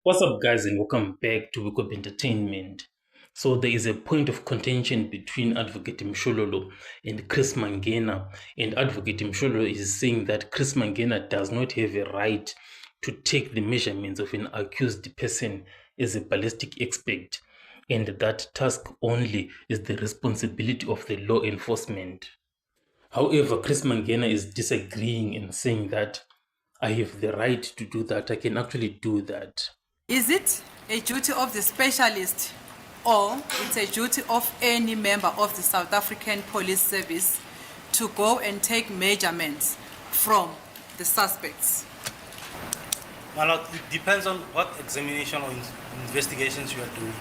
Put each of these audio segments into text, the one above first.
What's up, guys, and welcome back to Wake Up Entertainment. So, there is a point of contention between Advocate Mshololo and Chris Mangena, and Advocate Mshololo is saying that Chris Mangena does not have a right to take the measurements of an accused person as a ballistic expert, and that task only is the responsibility of the law enforcement. However, Chris Mangena is disagreeing and saying that I have the right to do that, I can actually do that. Is it a duty of the specialist or it's a duty of any member of the South African Police Service to go and take measurements from the suspects? My lord, it depends on what examination or investigations you are doing.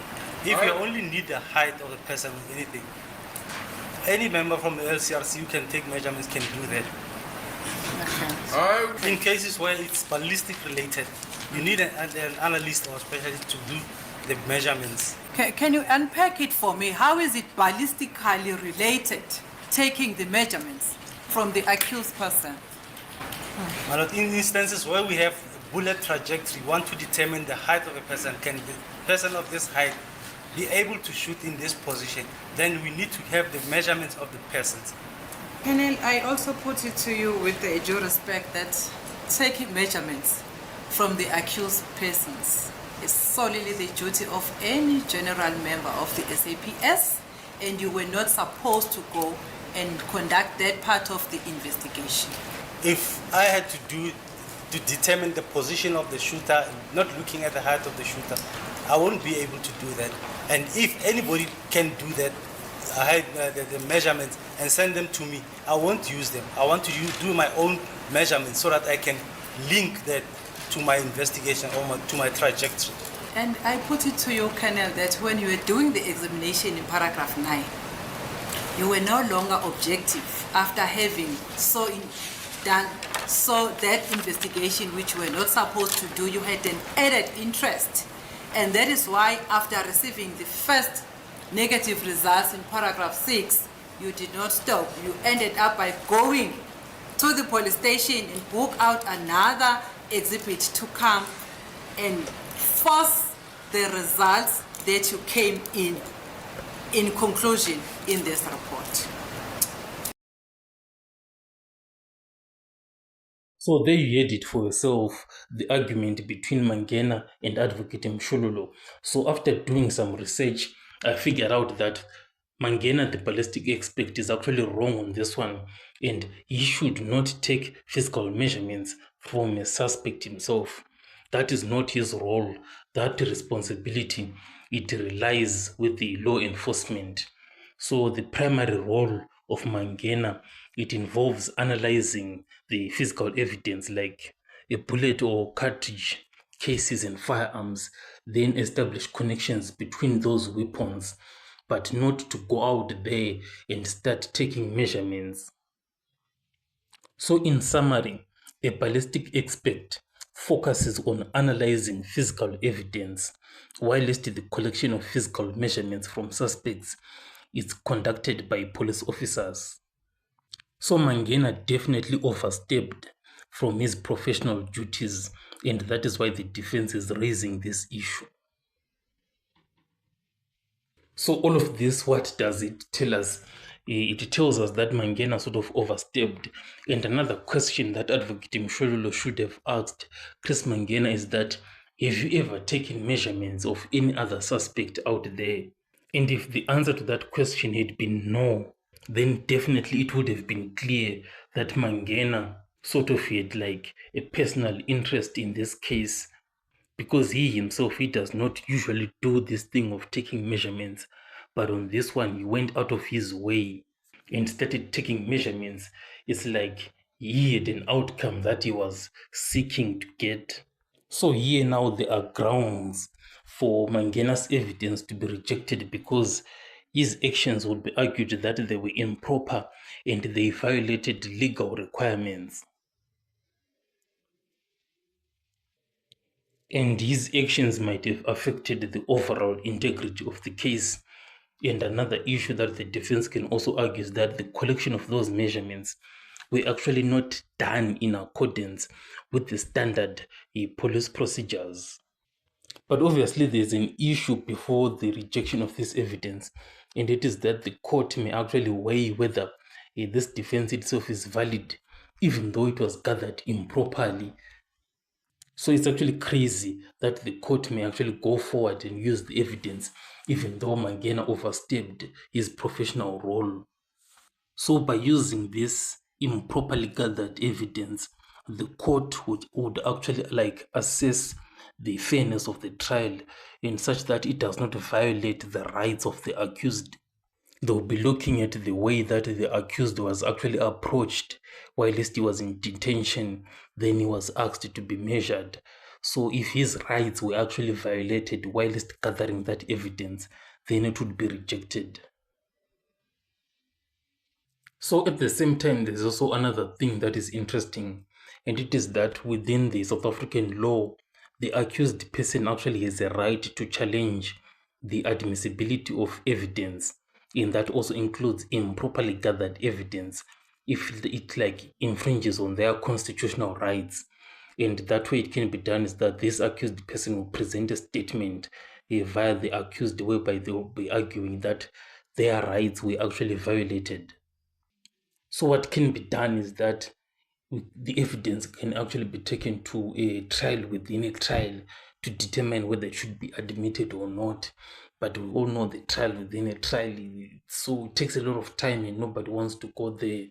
If you only need the height of the person or anything, any member from the LCRC who can take measurements can do that. In cases where it's ballistic related, you need an analyst or specialist to do the measurements. Can you unpack it for me? How is it ballistically related, taking the measurements from the accused person? My lord, in instances where we have bullet trajectory, want to determine the height of a person, can the person of this height be able to shoot in this position? Then we need to have the measurements of the persons. Colonel, I also put it to you with the due respect that taking measurements from the accused persons is solely the duty of any general member of the SAPS, and you were not supposed to go and conduct that part of the investigation. If I had to determine the position of the shooter, not looking at the height of the shooter, I won't be able to do that. And if anybody can do that, the measurements and send them to me, I won't use them. I want to do my own measurements so that I can link that to my investigation or to my trajectory. And I put it to you, Colonel, that when you were doing the examination in paragraph 9, you were no longer objective after having done that investigation which you were not supposed to do. You had an added interest. And that is why after receiving the first negative results in paragraph 6, you did not stop. You ended up by going to the police station and book out another exhibit to come and force the results that you came in conclusion in this report. So there you heard it for yourself, the argument between Mangena and Advocate Mshololo. So after doing some research, I figured out that Mangena, the ballistic expert, is actually wrong on this one, and he should not take physical measurements from a suspect himself. That is not his role. That responsibility, it relies with the law enforcement. So the primary role of Mangena, it involves analyzing the physical evidence like a bullet or cartridge, cases and firearms, then establish connections between those weapons, but not to go out there and start taking measurements. So in summary, a ballistic expert focuses on analyzing physical evidence, whilst the collection of physical measurements from suspects is conducted by police officers. So Mangena definitely overstepped from his professional duties, and that is why the defense is raising this issue. So all of this, what does it tell us? It tells us that Mangena sort of overstepped. And another question that Advocate Mshololo should have asked Chris Mangena is that, have you ever taken measurements of any other suspect out there? And if the answer to that question had been no, then definitely it would have been clear that Mangena sort of had like a personal interest in this case, because he himself, he does not usually do this thing of taking measurements, but on this one he went out of his way and started taking measurements. It's like he had an outcome that he was seeking to get. So here now there are grounds for Mangena's evidence to be rejected because his actions would be argued that they were improper and they violated legal requirements. And his actions might have affected the overall integrity of the case. And another issue that the defense can also argue is that the collection of those measurements were actually not done in accordance with the standard police procedures. But obviously, there's an issue before the rejection of this evidence, and it is that the court may actually weigh whether this defense itself is valid, even though it was gathered improperly. So it's actually crazy that the court may actually go forward and use the evidence, even though Mangena overstepped his professional role. So by using this improperly gathered evidence, the court would actually like assess the fairness of the trial in such that it does not violate the rights of the accused. They'll be looking at the way that the accused was actually approached whilst he was in detention. Then he was asked to be measured. So if his rights were actually violated whilst gathering that evidence, then it would be rejected. So at the same time, there's also another thing that is interesting, and it is that within the South African law, the accused person actually has a right to challenge the admissibility of evidence, and that also includes improperly gathered evidence if it like infringes on their constitutional rights. And that way it can be done is that this accused person will present a statement via the accused, whereby they will be arguing that their rights were actually violated. So what can be done is that the evidence can actually be taken to a trial within a trial to determine whether it should be admitted or not. But we all know the trial within a trial, so it takes a lot of time and nobody wants to go there.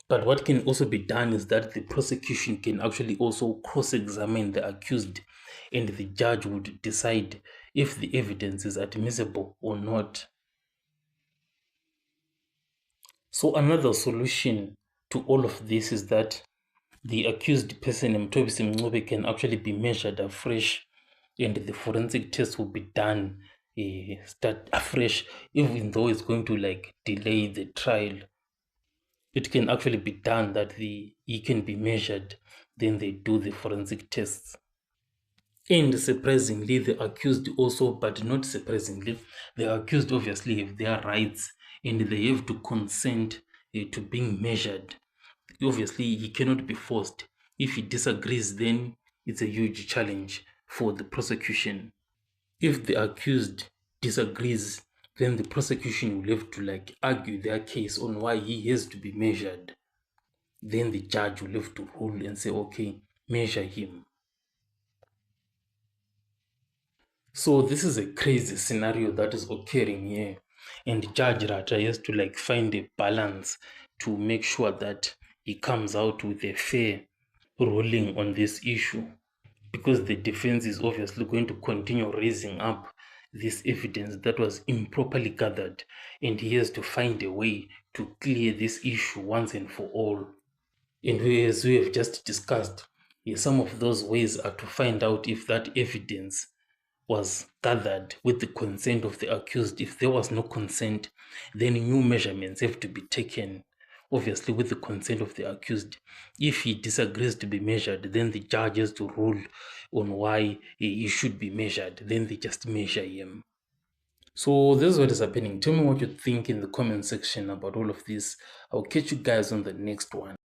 But what can also be done is that the prosecution can actually also cross-examine the accused, and the judge would decide if the evidence is admissible or not. So another solution to all of this is that the accused person, Mthobisi Mncube, can actually be measured afresh, and the forensic test will be done start afresh, even though it's going to like delay the trial. It can actually be done that he can be measured, then they do the forensic tests. And surprisingly, the accused also, but not surprisingly, the accused obviously have their rights and they have to consent to being measured. Obviously, he cannot be forced. If he disagrees, then it's a huge challenge for the prosecution. If the accused disagrees, then the prosecution will have to like argue their case on why he has to be measured. Then the judge will have to rule and say, okay, measure him. So this is a crazy scenario that is occurring here, and Judge Rata has to like find a balance to make sure that he comes out with a fair ruling on this issue, because the defense is obviously going to continue raising up this evidence that was improperly gathered, and he has to find a way to clear this issue once and for all. And as we have just discussed, some of those ways are to find out if that evidence was gathered with the consent of the accused. If there was no consent, then new measurements have to be taken, obviously with the consent of the accused. If he disagrees to be measured, then the judge has to rule on why he should be measured. Then they just measure him. So this is what is happening. Tell me what you think in the comment section about all of this. I'll catch you guys on the next one.